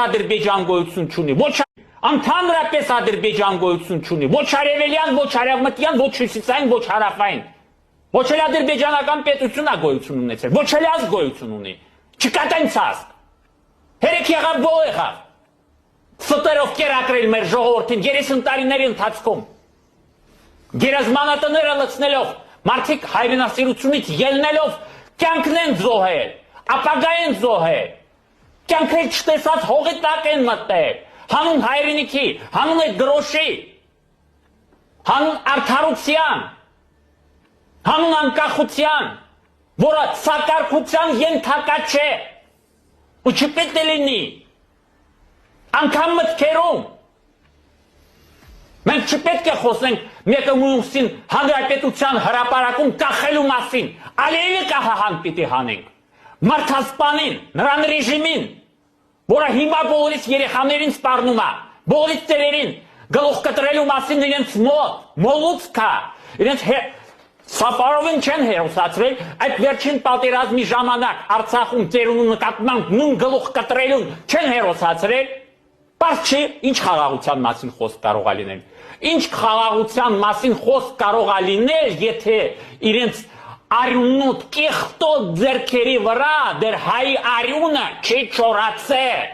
Ադրբեջան գոյություն չունի, ոչ ընդհանրապես Ադրբեջան գոյություն չունի, ոչ արևելյան, ոչ արևմտյան, ոչ հյուսիսային, ոչ հարավային, ոչ էլ ադրբեջանական պետությունն է գոյություն ունեցել, ոչ էլ ազգ գոյություն ունի, չկա տենց ազգ, հերեկ եղավ ո եղավ, ստերով կերակրել մեր ժողովրդին 30 տարիների ընթացքում, գերազմանատները լցնելով, մարդիկ հայրենասիրությունից ելնելով կյանքն են զոհել, ապագա են զոհել, կյանքեր չտեսած հողի տակ են մտել, հանուն հայրենիքի, հանուն այդ գրոշի, հանուն արդարության, հանուն անկախության, որը սակարկության ենթակա չէ, ու չպետք է լինի, անգամ մտքերում, մենք չպետք է խոսենք մեկը մյուսին հանրապետության հրապարակում կախելու մասին, Ալիևի կահահան պիտի հանենք, մարդասպանին, նրան ռեժիմին, որը հիմա բոլորից երեխաներին սպառնում է, բոլորից ծերերին գլուխ կտրելու մասին իրենց մոլուց կա, իրենց Սապարովին չեն հերոսացրել, այդ վերջին պատերազմի ժամանակ Արցախում ծերունու նկատմամբ նույն գլուխ կտրելուն չեն հերոսացրել, բայց չի, ինչ խաղաղության մասին խոսք կարող է լինել, ինչ խաղաղության մասին խոսք կարող է լինել, եթե իրենց արյունոտ կեղտոտ ձեռքերի վրա դեր հայ արյունը չի չորացել,